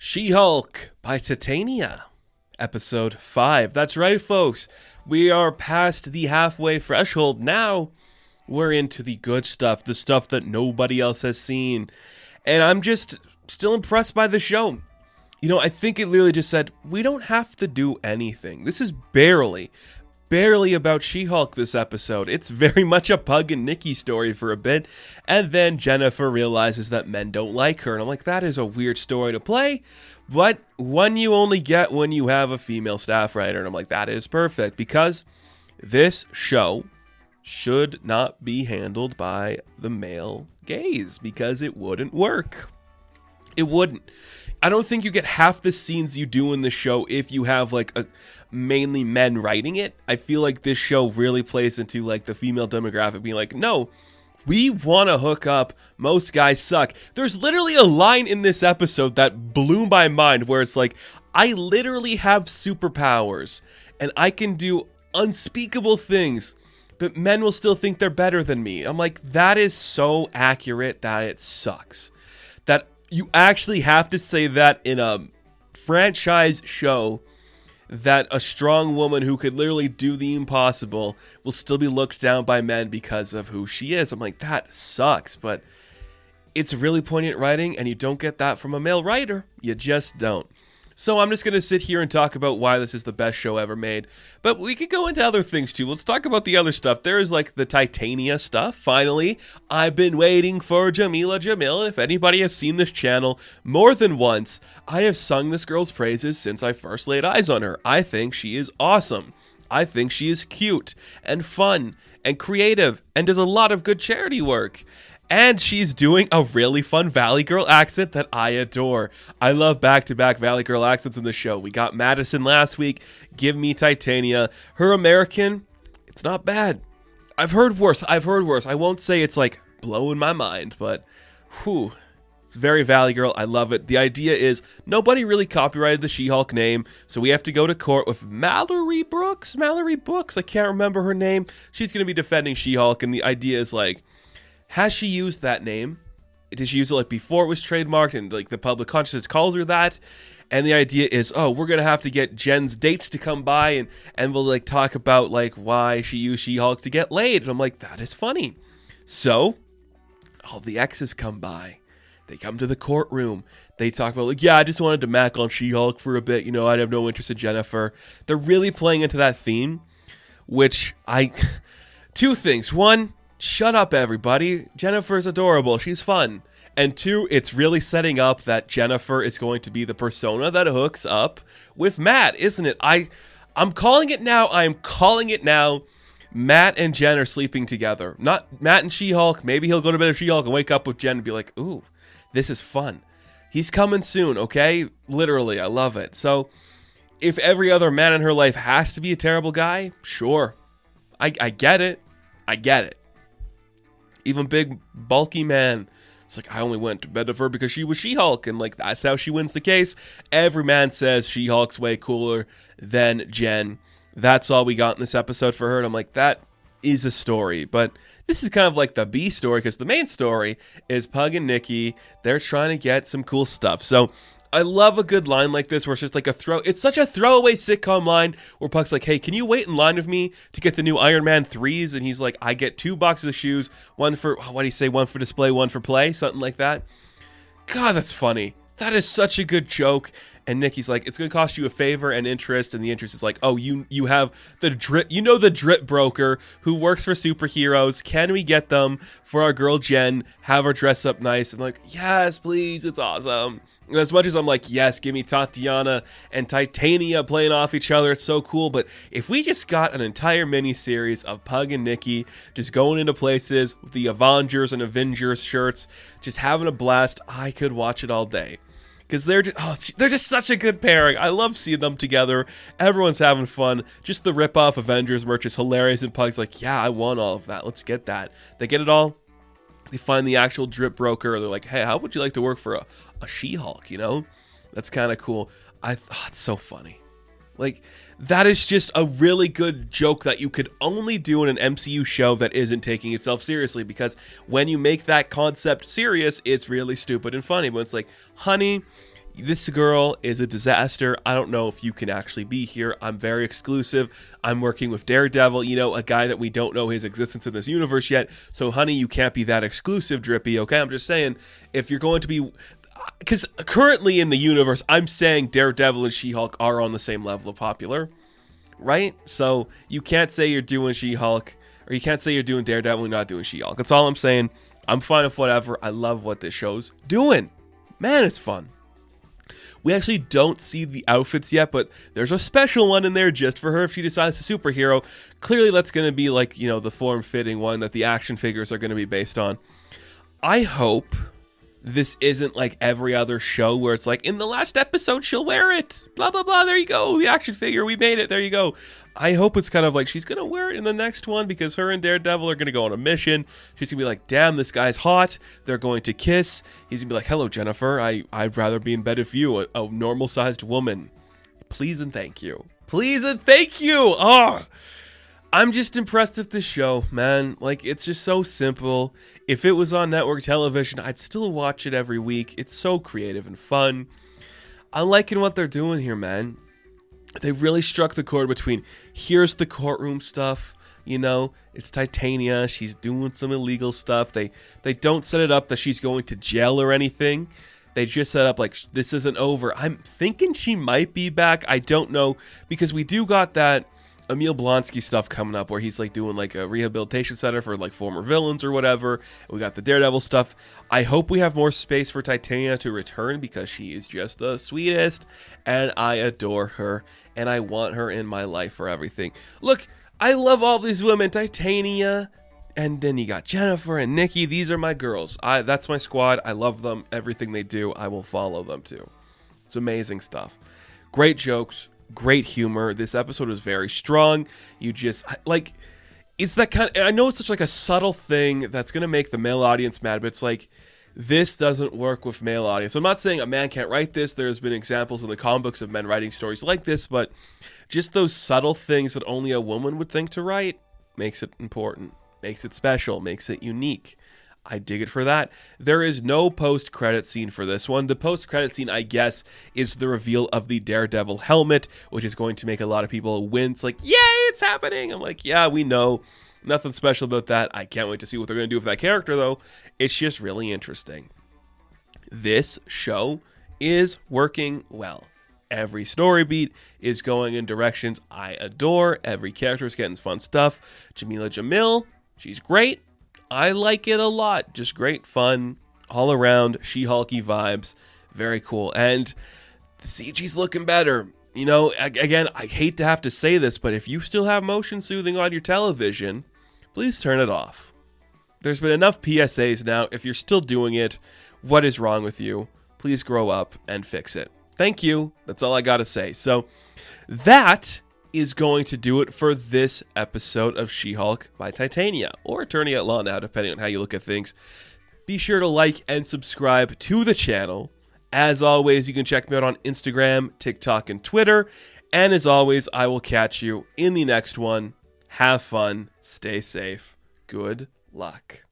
She-Hulk by Titania, Episode 5. That's right, folks. We are past the halfway threshold. Now we're into the good stuff, the stuff that nobody else has seen. And I'm just still impressed by the show. You know, I think it literally just said, we don't have to do anything. This is barely about She-Hulk this episode. It's very much a Pug and Nikki story for a bit. And then Jennifer realizes that men don't like her. And I'm like, that is a weird story to play. But one you only get when you have a female staff writer. And I'm like, that is perfect. Because this show should not be handled by the male gaze. Because it wouldn't work. It wouldn't. I don't think you get half the scenes you do in the show if you have like a mainly men writing it. I feel like this show really plays into like the female demographic being like, no, we want to hook up. Most guys suck. There's literally a line in this episode that blew my mind where it's like, I literally have superpowers and I can do unspeakable things, but men will still think they're better than me. I'm like, that is so accurate that it sucks. That you actually have to say that in a franchise show that a strong woman who could literally do the impossible will still be looked down by men because of who she is. I'm like, that sucks, but it's really poignant writing, and you don't get that from a male writer. You just don't. So I'm just going to sit here and talk about why this is the best show ever made. But we could go into other things too. Let's talk about the other stuff. There is like the Titania stuff. Finally, I've been waiting for Jamila Jamil. If anybody has seen this channel more than once, I have sung this girl's praises since I first laid eyes on her. I think she is awesome. I think she is cute and fun and creative and does a lot of good charity work. And she's doing a really fun Valley Girl accent that I adore. I love back-to-back Valley Girl accents in the show. We got Madison last week. Give me Titania. Her American, it's not bad. I've heard worse. I won't say it's like blowing my mind, but whew. It's very Valley Girl. I love it. The idea is nobody really copyrighted the She-Hulk name, so we have to go to court with Mallory Brooks. I can't remember her name. She's going to be defending She-Hulk, and the idea is like, has she used that name? Did she use it like before it was trademarked and like the public consciousness calls her that? And the idea is, oh, we're going to have to get Jen's dates to come by and we'll like talk about like why she used She-Hulk to get laid. And I'm like, that is funny. So all the exes come by. They come to the courtroom. They talk about like, yeah, I just wanted to mac on She-Hulk for a bit. You know, I'd have no interest in Jennifer. They're really playing into that theme, which two things. One, shut up, everybody. Jennifer's adorable. She's fun. And two, it's really setting up that Jennifer is going to be the persona that hooks up with Matt, isn't it? I'm calling it now. I am calling it now. Matt and Jen are sleeping together. Not Matt and She-Hulk. Maybe he'll go to bed with She-Hulk and wake up with Jen and be like, ooh, this is fun. He's coming soon, okay? Literally, I love it. So if every other man in her life has to be a terrible guy, sure. I get it. I get it. Even big, bulky man. It's like, I only went to bed with her because she was She-Hulk. And like, that's how she wins the case. Every man says She-Hulk's way cooler than Jen. That's all we got in this episode for her. And I'm like, that is a story. But this is kind of like the B story. Because the main story is Pug and Nikki. They're trying to get some cool stuff. So I love a good line like this where it's just like it's such a throwaway sitcom line where Puck's like, hey, can you wait in line with me to get the new Iron Man 3s? And he's like, I get 2 boxes of shoes, one for, what do you say, one for display, one for play, something like that. God, that's funny. That is such a good joke. And Nikki's like, it's going to cost you a favor and interest. And the interest is like, oh, you have the drip, the drip broker who works for superheroes. Can we get them for our girl Jen, have her dress up nice? And like, yes, please. It's awesome. And as much as I'm like, yes, give me Tatiana and Titania playing off each other, it's so cool. But if we just got an entire mini-series of Pug and Nikki just going into places with the Avengers and Avengers shirts, just having a blast, I could watch it all day. Because they're just such a good pairing. I love seeing them together. Everyone's having fun. Just the rip-off Avengers merch is hilarious. And Pug's like, yeah, I want all of that. Let's get that. They get it all. They find the actual drip broker. They're like, hey, how would you like to work for a She-Hulk, you know? That's kind of cool. It's so funny. Like, that is just a really good joke that you could only do in an MCU show that isn't taking itself seriously. Because when you make that concept serious, it's really stupid and funny. But it's like, honey, This girl is a disaster. I don't know if you can actually be here. I'm very exclusive. I'm working with Daredevil, a guy that we don't know his existence in this universe yet. So, honey, you can't be that exclusive, Drippy, okay? I'm just saying, if you're going to be... Because currently in the universe, I'm saying Daredevil and She-Hulk are on the same level of popular, right? So, you can't say you're doing She-Hulk, or you can't say you're doing Daredevil and not doing She-Hulk. That's all I'm saying. I'm fine with whatever. I love what this show's doing. Man, it's fun. We actually don't see the outfits yet, but there's a special one in there just for her if she decides to superhero. Clearly, that's going to be like, the form-fitting one that the action figures are going to be based on. I hope this isn't like every other show where it's like, in the last episode, she'll wear it. Blah, blah, blah. There you go. The action figure. We made it. There you go. I hope it's kind of like she's going to wear it in the next one because her and Daredevil are going to go on a mission. She's going to be like, damn, this guy's hot. They're going to kiss. He's going to be like, hello, Jennifer. I'd rather be in bed with you, a normal-sized woman. Please and thank you. Please and thank you. Oh, I'm just impressed with this show, man. Like, it's just so simple. If it was on network television, I'd still watch it every week. It's so creative and fun. I'm liking what they're doing here, man. They really struck the chord between, here's the courtroom stuff, it's Titania, she's doing some illegal stuff. They don't set it up that she's going to jail or anything. They just set up like, this isn't over. I'm thinking she might be back. I don't know, because we do got that Emil Blonsky stuff coming up where he's like doing like a rehabilitation center for like former villains or whatever. We got the Daredevil stuff. I hope we have more space for Titania to return because she is just the sweetest and I adore her and I want her in my life for everything. Look, I love all these women. Titania, and then you got Jennifer and Nikki. These are my girls. That's my squad. I love them. Everything they do, I will follow them too. It's amazing stuff. Great jokes. Great humor. This episode was very strong. You just like, it's that kind of, I know it's such like a subtle thing that's going to make the male audience mad, but it's like, this doesn't work with male audience. I'm not saying a man can't write this. There's been examples in the comic books of men writing stories like this, but just those subtle things that only a woman would think to write makes it important, makes it special, makes it unique. I dig it for that. There is no post-credit scene for this one. The post-credit scene, I guess, is the reveal of the Daredevil helmet, which is going to make a lot of people wince, like, yay, it's happening! I'm like, yeah, we know. Nothing special about that. I can't wait to see what they're going to do with that character, though. It's just really interesting. This show is working well. Every story beat is going in directions I adore. Every character is getting fun stuff. Jamila Jamil, she's great. I like it a lot. Just great fun all around. She-Hulky vibes. Very cool. And the CG's looking better. Again, I hate to have to say this, but if you still have motion soothing on your television, please turn it off. There's been enough PSAs now. If you're still doing it, what is wrong with you? Please grow up and fix it. Thank you. That's all I got to say. So that is going to do it for this episode of She-Hulk by Titania, or Attorney at Law now, depending on how you look at things. Be sure to like and subscribe to the channel. As always, you can check me out on Instagram, TikTok, and Twitter. And as always, I will catch you in the next one. Have fun. Stay safe. Good luck.